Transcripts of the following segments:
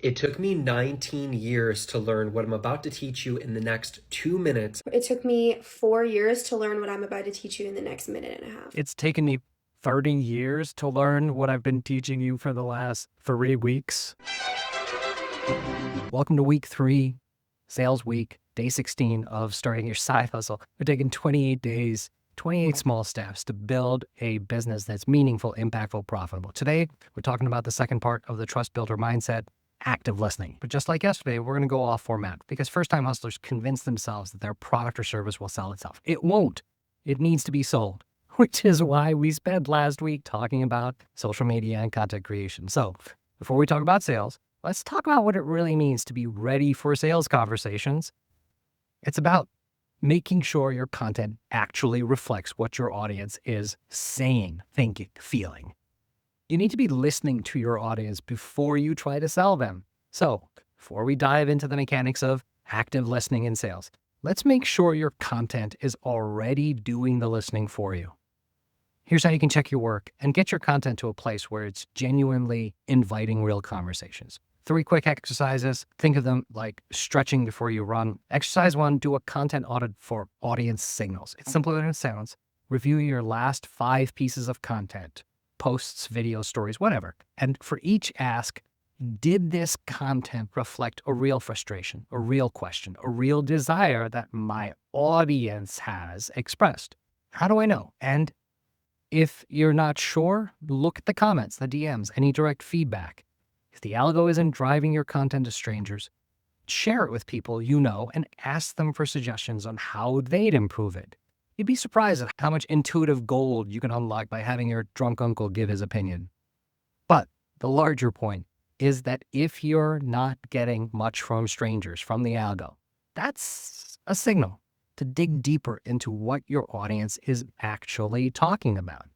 It took me 19 years to learn what I'm about to teach you in the next 2 minutes. It took me 4 years to learn what I'm about to teach you in the next minute and a half. It's taken me 30 years to learn what I've been teaching you for the last 3 weeks. Welcome to week 3, sales week, day 16 of starting your side hustle. We're taking 28 days, 28 small steps to build a business that's meaningful, impactful, profitable. Today, we're talking about the second part of the trust builder mindset, active listening. But just like yesterday, we're going to go off format because first-time hustlers convince themselves that their product or service will sell itself. It won't. It needs to be sold, which is why we spent last week talking about social media and content creation. So before we talk about sales, let's talk about what it really means to be ready for sales conversations. It's about making sure your content actually reflects what your audience is saying, thinking, feeling. You need to be listening to your audience before you try to sell them. So before we dive into the mechanics of active listening in sales, let's make sure your content is already doing the listening for you. Here's how you can check your work and get your content to a place where it's genuinely inviting real conversations. 3 quick exercises. Think of them like stretching before you run. Exercise 1, do a content audit for audience signals. It's simpler than it sounds. Review your last 5 pieces of content, posts, videos, stories, whatever. And for each ask, did this content reflect a real frustration, a real question, a real desire that my audience has expressed? How do I know? And if you're not sure, look at the comments, the DMs, any direct feedback. If the algo isn't driving your content to strangers, share it with people you know and ask them for suggestions on how they'd improve it. You'd be surprised at how much intuitive gold you can unlock by having your drunk uncle give his opinion. But the larger point is that if you're not getting much from strangers, from the algo, that's a signal to dig deeper into what your audience is actually talking about.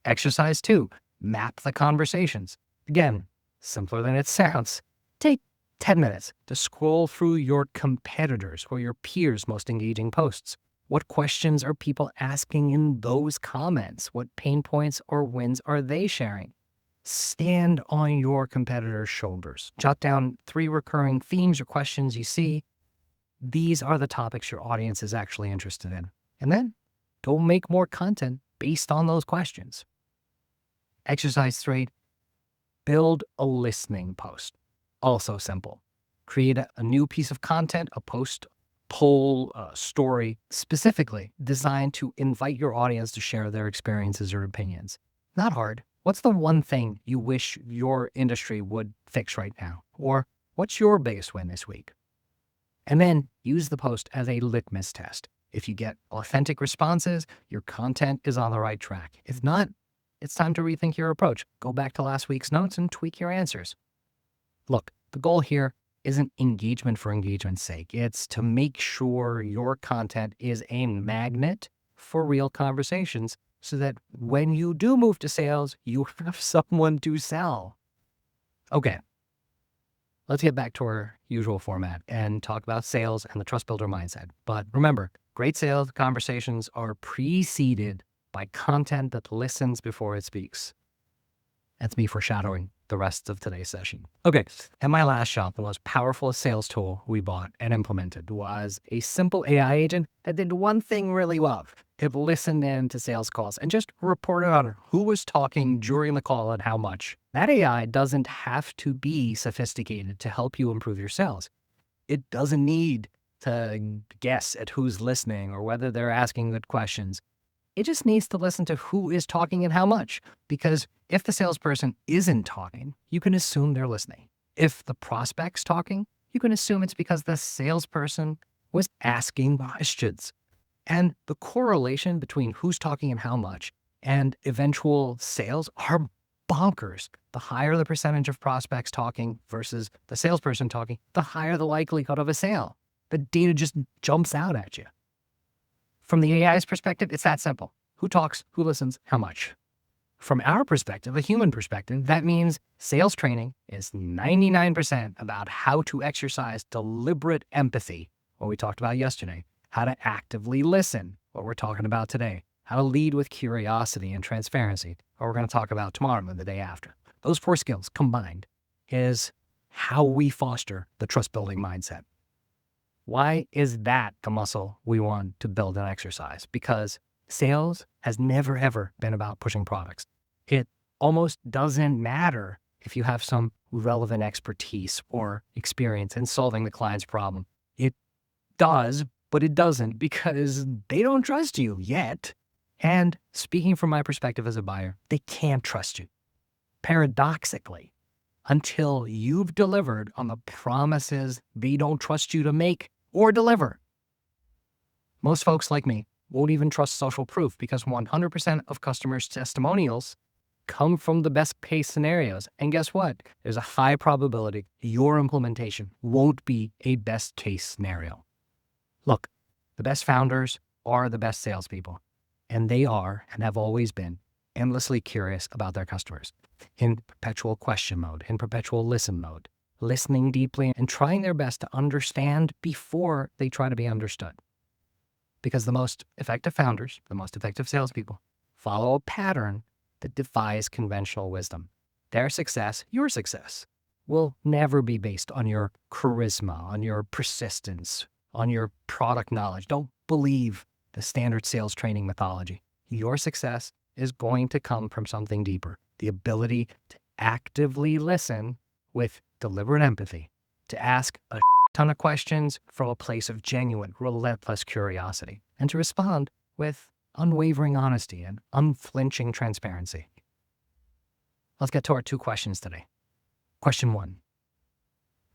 Exercise 2, map the conversations. Again, simpler than it sounds. Take 10 minutes to scroll through your competitors or your peers' most engaging posts. What questions are people asking in those comments? What pain points or wins are they sharing? Stand on your competitors' shoulders. Jot down 3 recurring themes or questions you see. These are the topics your audience is actually interested in. And then go make more content based on those questions. Exercise 3, build a listening post. Also simple. Create a new piece of content, a post, poll, a story, specifically designed to invite your audience to share their experiences or opinions. Not hard. What's the one thing you wish your industry would fix right now? Or what's your biggest win this week? And then use the post as a litmus test. If you get authentic responses, your content is on the right track. If not, it's time to rethink your approach. Go back to last week's notes and tweak your answers. Look, the goal here isn't engagement for engagement's sake. It's to make sure your content is a magnet for real conversations so that when you do move to sales, you have someone to sell. Okay, let's get back to our usual format and talk about sales and the trust builder mindset. But remember, great sales conversations are preceded by content that listens before it speaks. That's me foreshadowing the rest of today's session. Okay, at my last shop, the most powerful sales tool we bought and implemented was a simple AI agent that did one thing really well. It listened in to sales calls and just reported on who was talking during the call and how much. That AI doesn't have to be sophisticated to help you improve your sales. It doesn't need to guess at who's listening or whether they're asking good questions. It just needs to listen to who is talking and how much, because if the salesperson isn't talking, you can assume they're listening. If the prospect's talking, you can assume it's because the salesperson was asking questions. And the correlation between who's talking and how much and eventual sales are bonkers. The higher the percentage of prospects talking versus the salesperson talking, the higher the likelihood of a sale. The data just jumps out at you. From the AI's perspective, it's that simple. Who talks, who listens, how much? From our perspective, a human perspective, that means sales training is 99% about how to exercise deliberate empathy, what we talked about yesterday, how to actively listen, what we're talking about today, how to lead with curiosity and transparency, what we're going to talk about tomorrow and the day after. Those 4 skills combined is how we foster the trust-building mindset. Why is that the muscle we want to build and exercise? Because sales has never, ever been about pushing products. It almost doesn't matter if you have some relevant expertise or experience in solving the client's problem. It does, but it doesn't, because they don't trust you yet. And speaking from my perspective as a buyer, they can't trust you. Paradoxically, until you've delivered on the promises they don't trust you to make or deliver. Most folks like me won't even trust social proof, because 100% of customers' testimonials come from the best case scenarios. And guess what? There's a high probability your implementation won't be a best case scenario. Look, the best founders are the best salespeople, and they are and have always been endlessly curious about their customers, in perpetual question mode, in perpetual listen mode, listening deeply and trying their best to understand before they try to be understood. Because the most effective founders, the most effective salespeople, follow a pattern that defies conventional wisdom. Their success, your success, will never be based on your charisma, on your persistence, on your product knowledge. Don't believe the standard sales training methodology. Your success is going to come from something deeper. The ability to actively listen with deliberate empathy, to ask a ton of questions from a place of genuine, relentless curiosity, and to respond with unwavering honesty and unflinching transparency. Let's get to our 2 questions today. Question 1.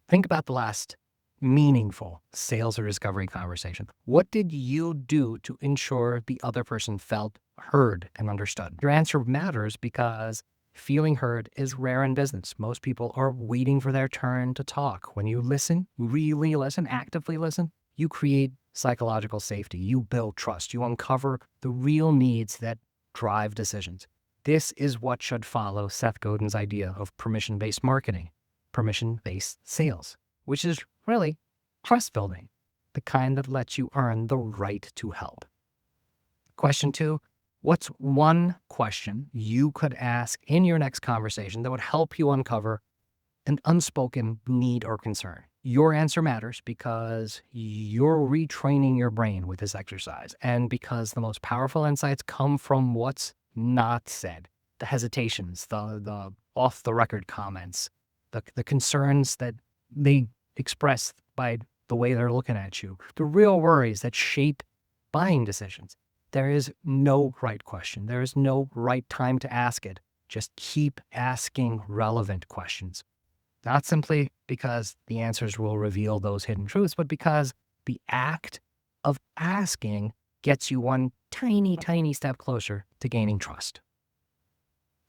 Think about the last meaningful sales or discovery conversation. What did you do to ensure the other person felt heard and understood? Your answer matters, because feeling heard is rare in business. Most people are waiting for their turn to talk. When you listen, really listen, actively listen, you create psychological safety. You build trust. You uncover the real needs that drive decisions. This is what should follow Seth Godin's idea of permission-based marketing, permission-based sales, which is really trust building, the kind that lets you earn the right to help. Question 2. What's one question you could ask in your next conversation that would help you uncover an unspoken need or concern? Your answer matters, because you're retraining your brain with this exercise, and because the most powerful insights come from what's not said. The hesitations, the off-the-record comments, the concerns that they express by the way they're looking at you, the real worries that shape buying decisions. There is no right question. There is no right time to ask it. Just keep asking relevant questions. Not simply because the answers will reveal those hidden truths, but because the act of asking gets you one tiny, tiny step closer to gaining trust.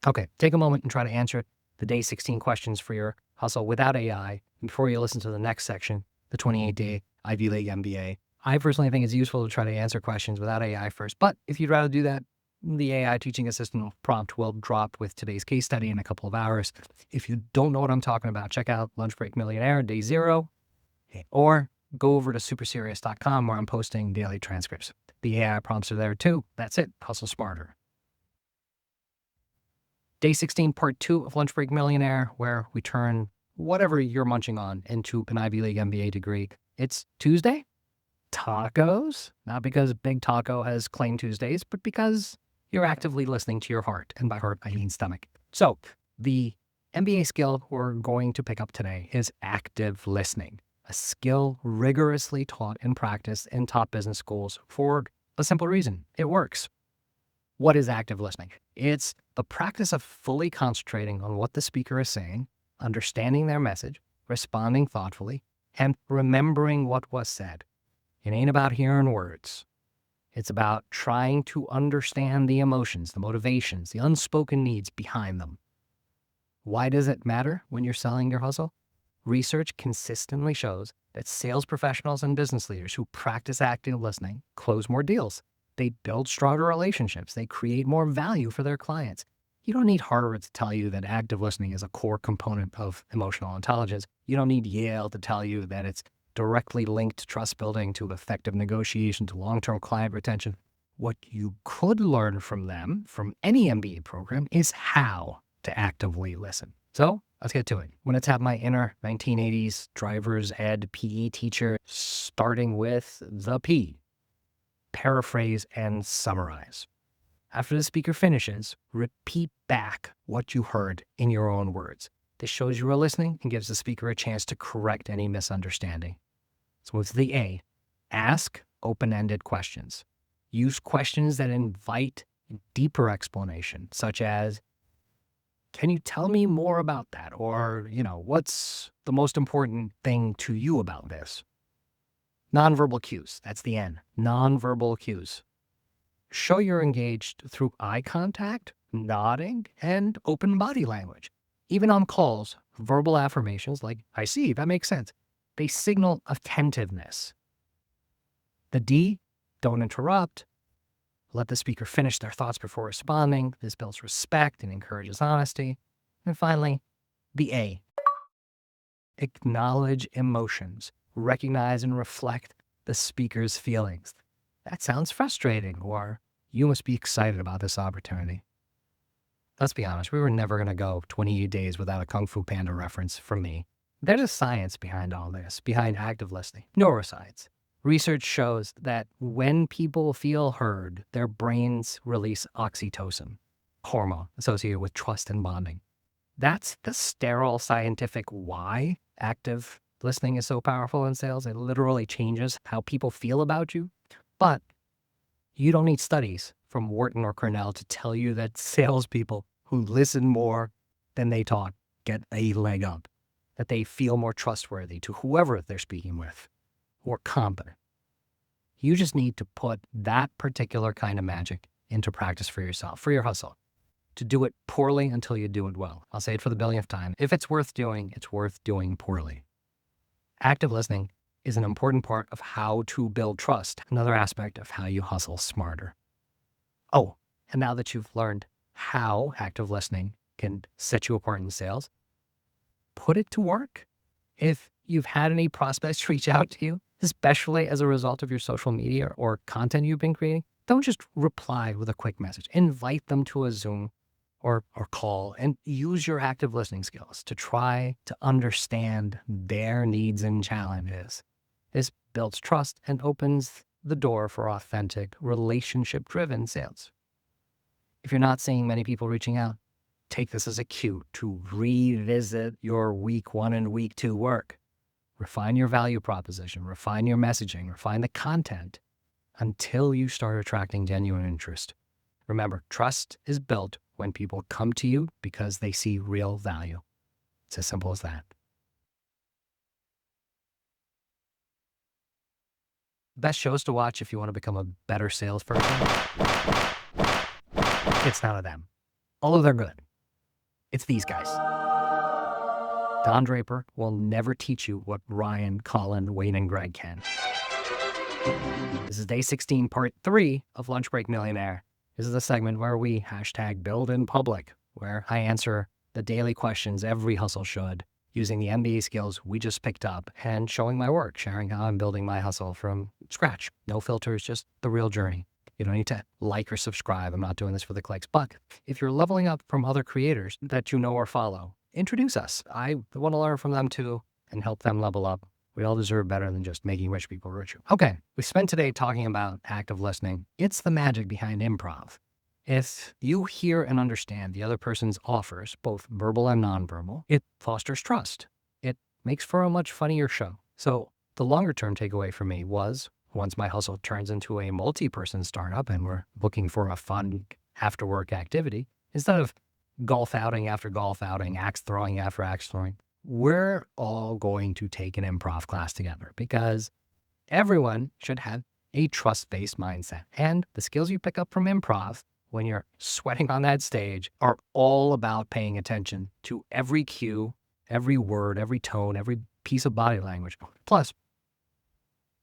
Okay, take a moment and try to answer the day 16 questions for your hustle without AI before you listen to the next section, the 28-day Ivy-League MBA. I personally think it's useful to try to answer questions without AI first, but if you'd rather do that, the AI teaching assistant prompt will drop with today's case study in a couple of hours. If you don't know what I'm talking about, check out Lunch Break Millionaire Day 0, or go over to superserious.com, where I'm posting daily transcripts. The AI prompts are there too. That's it. Hustle smarter. Day 16, part 2 of Lunch Break Millionaire, where we turn whatever you're munching on into an Ivy League MBA degree. It's Tuesday. Tacos, not because Big Taco has claimed Tuesdays, but because you're actively listening to your heart. And by heart, I mean stomach. So the MBA skill we're going to pick up today is active listening, a skill rigorously taught and practiced in top business schools for a simple reason. It works. What is active listening? It's the practice of fully concentrating on what the speaker is saying, understanding their message, responding thoughtfully, and remembering what was said. It ain't about hearing words. It's about trying to understand the emotions, the motivations, the unspoken needs behind them. Why does it matter when you're selling your hustle? Research consistently shows that sales professionals and business leaders who practice active listening close more deals. They build stronger relationships. They create more value for their clients. You don't need Harvard to tell you that active listening is a core component of emotional intelligence. You don't need Yale to tell you that it's directly linked to trust building, to effective negotiation, to long-term client retention. What you could learn from them, from any MBA program, is how to actively listen. So Let's get to it. I'm going to tap my inner 1980s driver's ed PE teacher, starting with the P. Paraphrase and summarize. After the speaker finishes, repeat back what you heard in your own words. This shows you are listening and gives the speaker a chance to correct any misunderstanding. Let's move to the A. Ask open-ended questions. Use questions that invite deeper explanation, such as, can you tell me more about that? Or, what's the most important thing to you about this? Nonverbal cues. That's the N. Nonverbal cues. Show you're engaged through eye contact, nodding, and open body language. Even on calls, verbal affirmations like, I see, that makes sense. They signal attentiveness. The D, don't interrupt. Let the speaker finish their thoughts before responding. This builds respect and encourages honesty. And finally, the A. Acknowledge emotions. Recognize and reflect the speaker's feelings. That sounds frustrating, or you must be excited about this opportunity. Let's be honest, we were never going to go 28 days without a Kung Fu Panda reference from me. There's a science behind all this, behind active listening, neuroscience. Research shows that when people feel heard, their brains release oxytocin, hormone associated with trust and bonding. That's the sterile scientific why active listening is so powerful in sales. It literally changes how people feel about you. But you don't need studies from Wharton or Cornell to tell you that salespeople who listen more than they talk get a leg up, that they feel more trustworthy to whoever they're speaking with, or competent. You just need to put that particular kind of magic into practice for yourself, for your hustle, to do it poorly until you do it well. I'll say it for the billionth time. If it's worth doing poorly. Active listening is an important part of how to build trust, another aspect of how you hustle smarter. Oh, and now that you've learned how active listening can set you apart in sales, put it to work. If you've had any prospects reach out to you, especially as a result of your social media or content you've been creating, don't just reply with a quick message. Invite them to a Zoom or call and use your active listening skills to try to understand their needs and challenges. This builds trust and opens the door for authentic, relationship-driven sales. If you're not seeing many people reaching out, take this as a cue to revisit your week 1 and week 2 work. Refine your value proposition, refine your messaging, refine the content until you start attracting genuine interest. Remember, trust is built when people come to you because they see real value. It's as simple as that. Best shows to watch if you want to become a better salesperson. It's none of them. Although they're good. It's these guys. Don Draper will never teach you what Ryan, Colin, Wayne, and Greg can. This is day 16, part 3 of Lunch Break Millionaire. This is a segment where we #build in public, where I answer the daily questions every hustle should, using the MBA skills we just picked up and showing my work, sharing how I'm building my hustle from scratch. No filters, just the real journey. You don't need to like or subscribe. I'm not doing this for the clicks. But if you're leveling up from other creators that you know or follow, introduce us. I want to learn from them too and help them level up. We all deserve better than just making rich people richer. Okay, we spent today talking about active listening. It's the magic behind improv. If you hear and understand the other person's offers, both verbal and nonverbal, it fosters trust. It makes for a much funnier show. So the longer term takeaway for me was, once my hustle turns into a multi-person startup and we're looking for a fun after-work activity, instead of golf outing after golf outing, axe throwing after axe throwing, we're all going to take an improv class together because everyone should have a trust-based mindset. And the skills you pick up from improv when you're sweating on that stage are all about paying attention to every cue, every word, every tone, every piece of body language. Plus,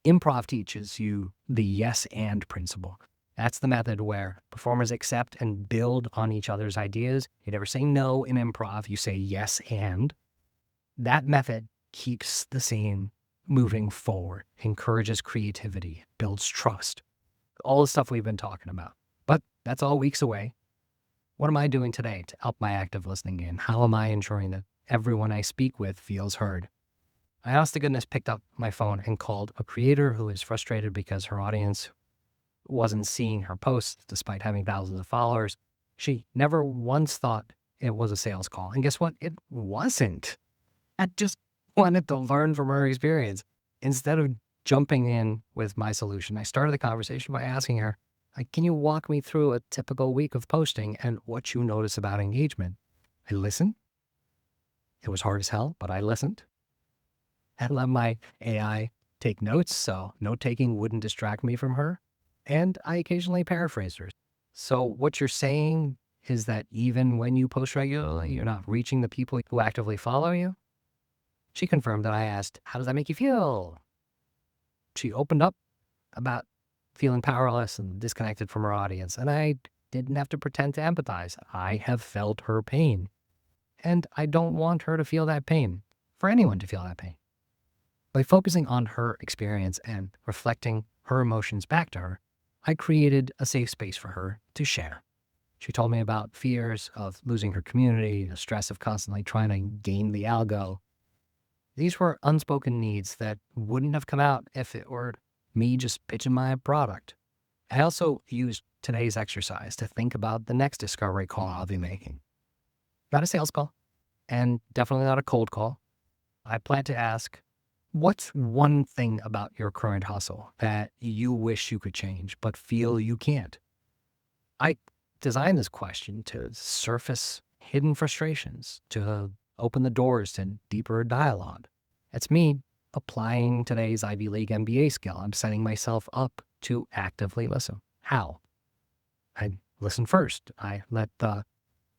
improv teaches you the yes and principle. That's the method where performers accept and build on each other's ideas. You never say no in improv, you say yes and. That method keeps the scene moving forward, encourages creativity, builds trust. All the stuff we've been talking about. But that's all weeks away. What am I doing today to help my active listening game? How am I ensuring that everyone I speak with feels heard. I honest to goodness picked up my phone and called a creator who is frustrated because her audience wasn't seeing her posts despite having thousands of followers. She never once thought it was a sales call. And guess what? It wasn't. I just wanted to learn from her experience. Instead of jumping in with my solution, I started the conversation by asking her, can you walk me through a typical week of posting and what you notice about engagement? I listened. It was hard as hell, but I listened. I let my AI take notes, so note-taking wouldn't distract me from her. And I occasionally paraphrased her. So what you're saying is that even when you post regularly, you're not reaching the people who actively follow you? She confirmed that I asked, how does that make you feel? She opened up about feeling powerless and disconnected from her audience, and I didn't have to pretend to empathize. I have felt her pain, and I don't want her to feel that pain, for anyone to feel that pain. By focusing on her experience and reflecting her emotions back to her, I created a safe space for her to share. She told me about fears of losing her community, the stress of constantly trying to gain the algo. These were unspoken needs that wouldn't have come out if it were me just pitching my product. I also used today's exercise to think about the next discovery call I'll be making. Not a sales call, and definitely not a cold call. I plan to ask, what's one thing about your current hustle that you wish you could change but feel you can't? I designed this question to surface hidden frustrations, to open the doors to deeper dialogue. It's me applying today's Ivy-League MBA skill. I'm setting myself up to actively listen. How? I listen first. I let the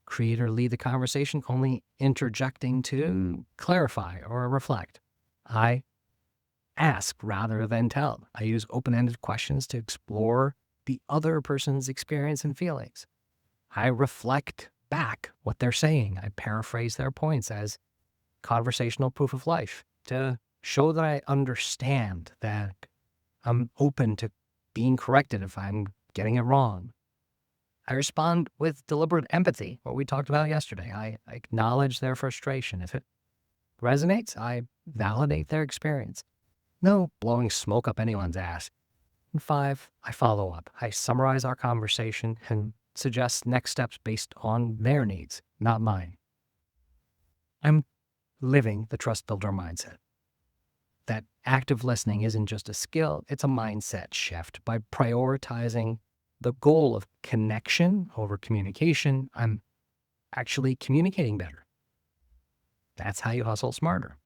creator lead the conversation, only interjecting to clarify or reflect. I ask rather than tell. I use open-ended questions to explore the other person's experience and feelings. I reflect back what they're saying. I paraphrase their points as conversational proof of life to show that I understand, that I'm open to being corrected if I'm getting it wrong. I respond with deliberate empathy, what we talked about yesterday. I acknowledge their frustration. If it resonates, I validate their experience. No blowing smoke up anyone's ass. And 5, I follow up. I summarize our conversation and suggest next steps based on their needs, not mine. I'm living the trust builder mindset. That active listening isn't just a skill, it's a mindset shift. By prioritizing the goal of connection over communication, I'm actually communicating better. That's how you hustle smarter.